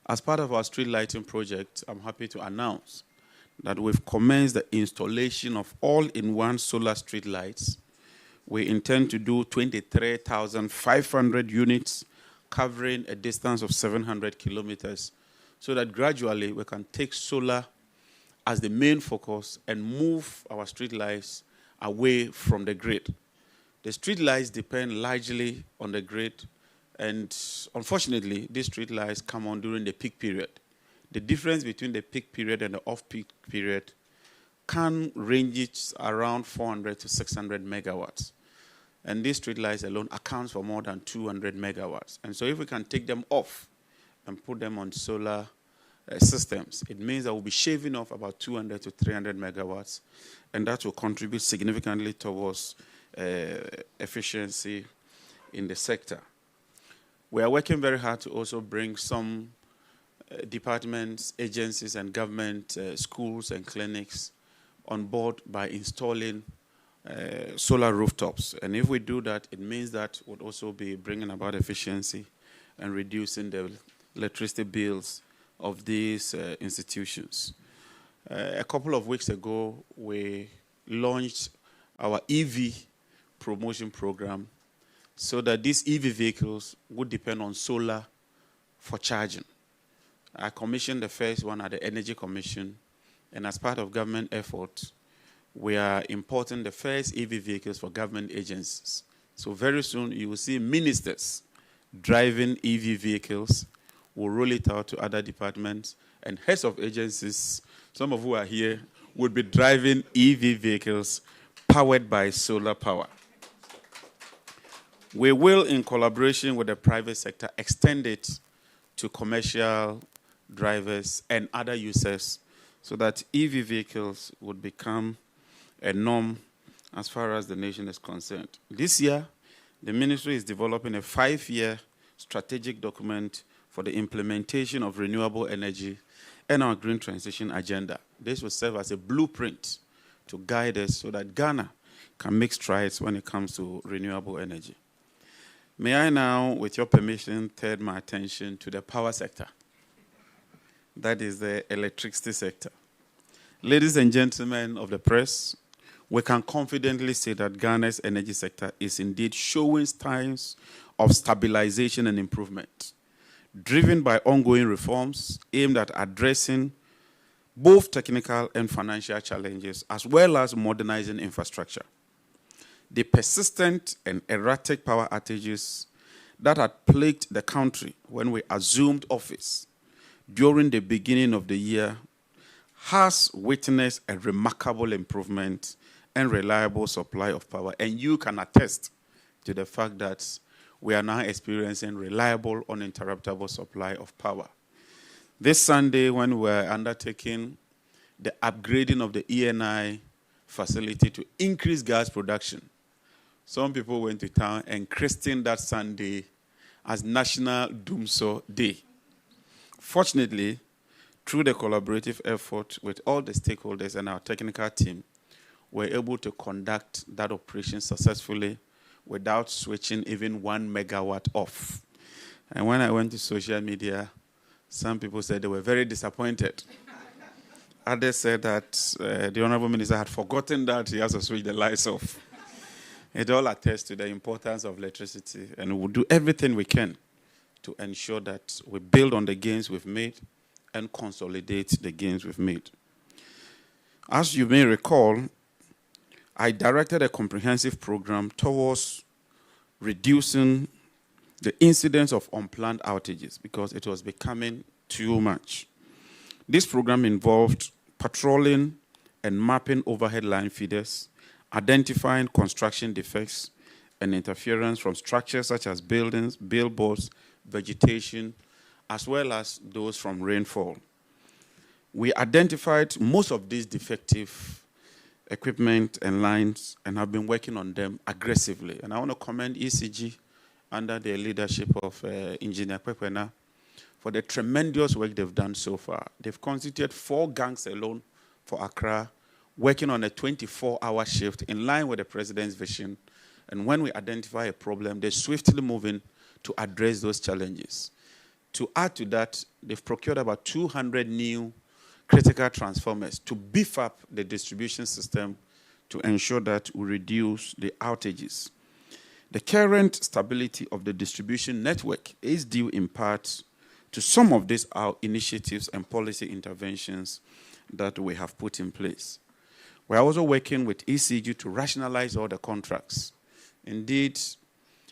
As part of our street lighting project, I'm happy to announce that we've commenced the installation of all-in-one solar street lights. We intend to do 23,500 units covering a distance of 700 kilometers so that gradually we can take solar as the main focus and move our street lights away from the grid. The street lights depend largely on the grid, and unfortunately, these street lights come on during the peak period. The difference between the peak period and the off-peak period can range around 400 to 600 megawatts. And these street lights alone accounts for more than 200 megawatts. And so if we can take them off and put them on solar systems, it means that we'll be shaving off about 200 to 300 megawatts, and that will contribute significantly towards efficiency in the sector. We are working very hard to also bring some departments, agencies, and government schools and clinics on board by installing solar rooftops. And if we do that, it means that we'll also be bringing about efficiency and reducing the electricity bills of these institutions. A couple of weeks ago, we launched our EV promotion program so that these EV vehicles would depend on solar for charging. I commissioned the first one at the Energy Commission, and as part of government effort, we are importing the first EV vehicles for government agencies. So very soon you will see ministers driving EV vehicles. We'll roll it out to other departments, and heads of agencies, some of who are here, would be driving EV vehicles powered by solar power. We will, in collaboration with the private sector, extend it to commercial drivers and other users so that EV vehicles would become a norm as far as the nation is concerned. This year, the ministry is developing a 5-year strategic document for the implementation of renewable energy and our green transition agenda. This will serve as a blueprint to guide us so that Ghana can make strides when it comes to renewable energy. May I now, with your permission, turn my attention to the power sector. That is the electricity sector. Ladies and gentlemen of the press, we can confidently say that Ghana's energy sector is indeed showing signs of stabilization and improvement, driven by ongoing reforms aimed at addressing both technical and financial challenges, as well as modernizing infrastructure. The persistent and erratic power outages that had plagued the country when we assumed office during the beginning of the year has witnessed a remarkable improvement and reliable supply of power. And you can attest to the fact that we are now experiencing reliable, uninterruptible supply of power. This Sunday, when we were undertaking the upgrading of the ENI facility to increase gas production, some people went to town and christened that Sunday as National Doomsaw Day. Fortunately, through the collaborative effort with all the stakeholders and our technical team, we were able to conduct that operation successfully without switching even 1 megawatt off. And when I went to social media, some people said they were very disappointed. Others said that the Honorable Minister had forgotten that he has to switch the lights off. It all attests to the importance of electricity, and we will do everything we can to ensure that we build on the gains we've made and consolidate the gains we've made. As you may recall, I directed a comprehensive program towards reducing the incidence of unplanned outages because it was becoming too much. This program involved patrolling and mapping overhead line feeders, identifying construction defects and interference from structures such as buildings, billboards, vegetation, as well as those from rainfall. We identified most of these defective equipment and lines and have been working on them aggressively. And I want to commend ECG under the leadership of Engineer Kwekwena for the tremendous work they've done so far. They've constituted 4 gangs alone for Accra, working on a 24-hour shift in line with the President's vision. And when we identify a problem, they're swiftly moving to address those challenges. To add to that, they've procured about 200 new critical transformers to beef up the distribution system to ensure that we reduce the outages. The current stability of the distribution network is due in part to some of these initiatives and policy interventions that we have put in place. We are also working with ECG to rationalize all the contracts. Indeed,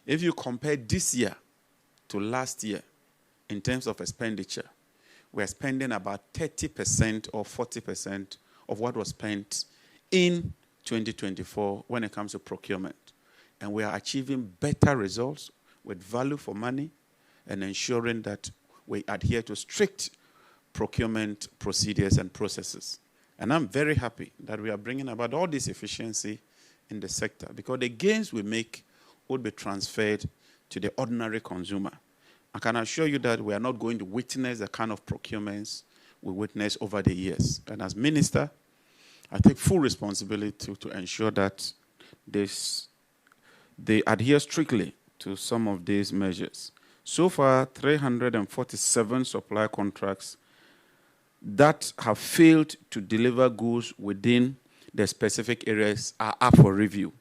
if you compare this year to last year in terms of expenditure, we are spending about 30% or 40% of what was spent in 2024 when it comes to procurement. And we are achieving better results with value for money and ensuring that we adhere to strict procurement procedures and processes. And I'm very happy that we are bringing about all this efficiency in the sector because the gains we make would be transferred to the ordinary consumer. I can assure you that we are not going to witness the kind of procurements we witnessed over the years. And as minister, I take full responsibility to ensure that they adhere strictly to some of these measures. So far, 347 supply contracts that have failed to deliver goods within the specific areas are up for review.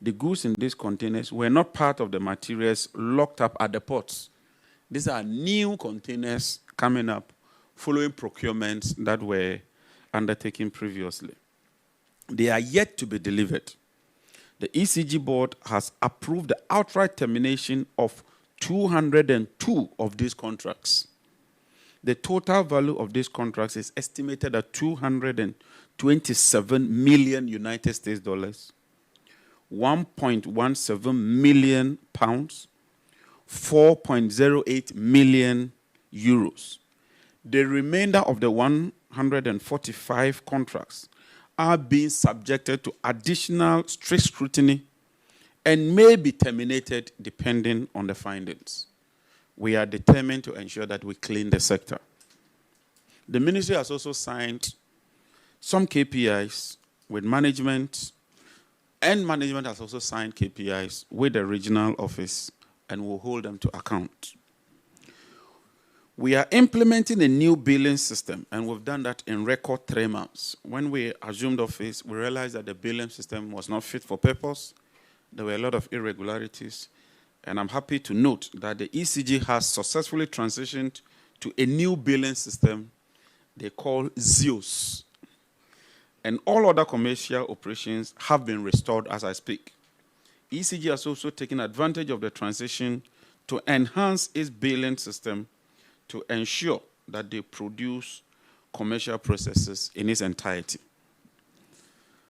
The goods in these containers were not part of the materials locked up at the ports. These are new containers coming up following procurements that were undertaken previously. They are yet to be delivered. The ECG board has approved the outright termination of 202 of these contracts. The total value of these contracts is estimated at 227 million United States dollars, 1.17 million pounds, 4.08 million euros. The remainder of the 145 contracts are being subjected to additional strict scrutiny and may be terminated depending on the findings. We are determined to ensure that we clean the sector. The ministry has also signed some KPIs with management, and management has also signed KPIs with the regional office and will hold them to account. We are implementing a new billing system, and we've done that in record 3 months. When we assumed office, we realized that the billing system was not fit for purpose. There were a lot of irregularities, and I'm happy to note that the ECG has successfully transitioned to a new billing system they call ZEOS. And all other commercial operations have been restored as I speak. ECG has also taken advantage of the transition to enhance its billing system to ensure that they produce commercial processes in its entirety.